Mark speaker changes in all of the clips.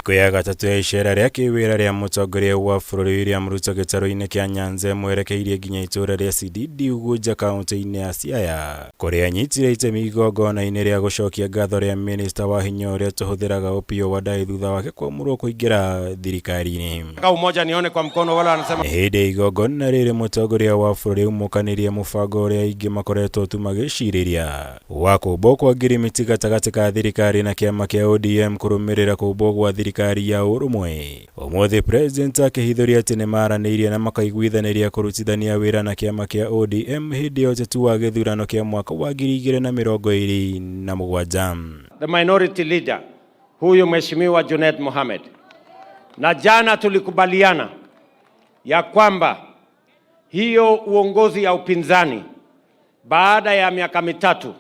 Speaker 1: Thikũ ya gatatu ya icera rĩa kĩwĩra rĩa mũtongoria wa bũrũri William Ruto gĩtarũ-inĩ kĩa Nyanza mwerekeirie nginya itũũra rĩa Sididi Ugunja kaunti-inĩ ya Siaya, kũrĩa anyitire itemi igongona-inĩ rĩa gũcokia ngatho rĩa minista wa hinya ũrĩa tũhũthĩraga Opiyo Wandayi thutha wake kwamũrwo kũingĩra thirikari-inĩ.
Speaker 2: Umoja nione kwa mkono wala wanasema.
Speaker 1: Hĩndĩ igongona rĩrĩ mũtongoria wa bũrũri ũmũkanĩrie mũbango ũrĩa aingĩ makoretwo tu magĩcirĩria wa kũmbwo kwa ngirimiti gatagatĩ ka thirikari na kĩama kĩa ODM kũrũmĩrĩra kũmbwo gwa thirikari ya ũrũmwe. Ũmũthĩ president akĩhithũria atĩ nĩ maranĩirie na makaiguithanĩria kũrutithania wĩra na kĩama kĩa ODM hĩndĩ ya ũteti wa gĩthurano kĩa mwaka wa 2027.
Speaker 2: The minority leader huyu Mheshimiwa Junet Mohamed, na jana tulikubaliana ya kwamba hiyo uongozi ya upinzani baada ya miaka mitatu,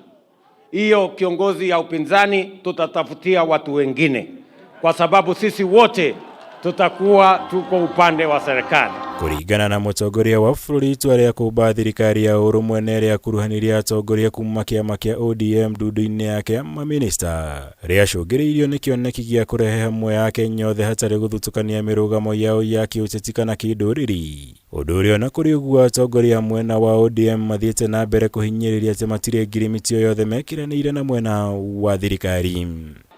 Speaker 2: hiyo kiongozi ya upinzani tutatafutia watu wengine, kwa sababu sisi wote tutakuwa tuko upande wa serikali.
Speaker 1: Kũringana na mũtongoria wa bũrũri, itua rĩa kũmba thirikari ya ũrũmwe nĩ rĩa kuruhaniria atongoria kuma kĩama kĩa ODM ndundu-inĩ yake maminista, rĩacũngĩrĩirio nĩ kĩoneki gĩa kũrehe hamwe ya Akenya othe hatarĩ gũthutũkania mĩrũgamo yao ya kĩũteti kana kĩndũrĩrĩ. Ũndũ ũrĩa na kũrĩ ũguo atongoria mwena wa ODM mathiĩte na mbere kũhinyĩrĩria atĩ matirĩ ngirimiti o yothe mekiranĩire na mwena wa thirikari.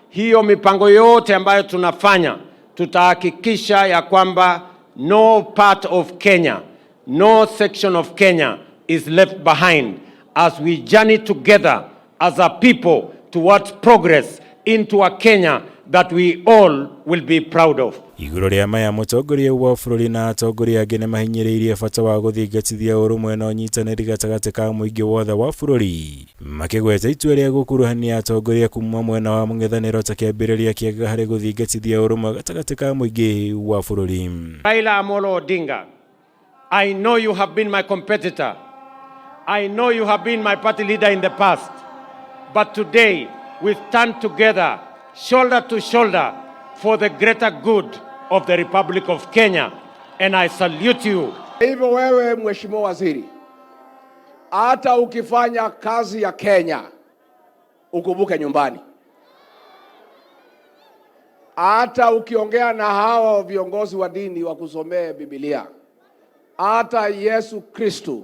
Speaker 2: Hiyo mipango yote ambayo tunafanya tutahakikisha ya kwamba no part of Kenya, no section of Kenya is left behind as we journey together as a people towards progress into a Kenya that we all will be proud of.
Speaker 1: Igũrũ rĩa maya mũtongoria wa bũrũri na atongoria angĩ nĩ mahinyĩrĩirie bata wa gũthingatithia ũrũmwe na ũnyitanĩri gatagatĩ ka mũingĩ wothe wa bũrũri, makĩgweta itua rĩa gũkuruhania atongoria kuma mwena wa mũng'ethanĩro ta kĩambĩrĩria kĩega harĩ gũthingatithia ũrũmwe gatagatĩ ka mũingĩ wa bũrũri.
Speaker 2: Raila Amolo Odinga, I know you have been my competitor. I know you have been my party leader in the past. But today we stand together shoulder to shoulder for the greater good of the Republic of Kenya, and I salute you.
Speaker 3: Hivyo wewe Mheshimiwa Waziri, hata ukifanya kazi ya Kenya ukumbuke nyumbani. Hata ukiongea na hawa viongozi wa dini wakusomee Biblia. Hata Yesu Kristo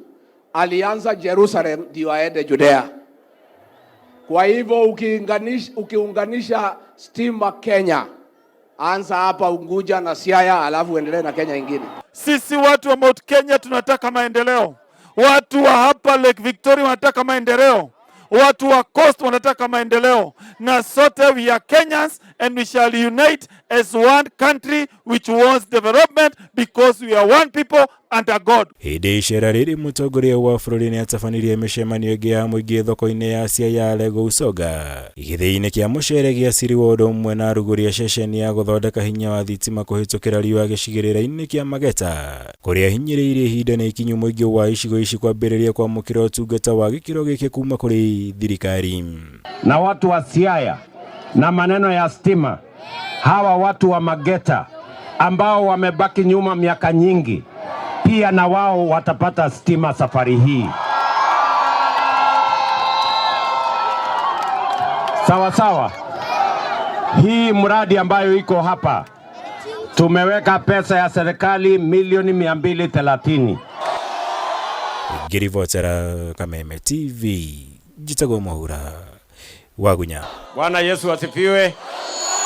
Speaker 3: alianza Jerusalem ndio aende Judea. Kwa hivyo ukiunganisha stima Kenya, anza hapa Unguja na Siaya alafu uendelee na Kenya ingine.
Speaker 4: Sisi watu wa Mount Kenya tunataka maendeleo. Watu wa hapa Lake Victoria wanataka maendeleo. Watu wa Coast wanataka maendeleo. Na sote we are Kenyans and we shall unite as one country which wants development because we are one people under God.
Speaker 1: Hĩndĩ icera rĩrĩ mũtongoria wa bũrũri nĩ atabanirie mĩcemanio ĩngĩ ya mũingĩ thoko-inĩ ya Siaya ya Lego Usoga, gĩthĩ-inĩ kĩa mũcere gĩa Siri wa ũndũ ũmwe na arugũri a ceceni ya gũthondeka hinya wa thitima kũhĩtũkĩra riũa gĩcigĩrĩra-inĩ kĩa Mageta, kũrĩa hinyĩrĩirie ihinda na ikinyu mũingĩ wa icigo ici kwambĩrĩria kwamũkĩra ũtungata wa gĩkĩro gĩkĩ kuma kũrĩ thirikari.
Speaker 5: Na watu wa Siaya na maneno ya stima, hawa watu wa Mageta ambao wamebaki nyuma miaka nyingi, pia na wao watapata stima safari hii. Sawa sawa. Hii mradi ambayo iko hapa, tumeweka pesa ya serikali milioni 230.
Speaker 1: Ngirivotera Kameme TV, Jitagwo Mwaura, Wagunya.
Speaker 2: Bwana Yesu asifiwe.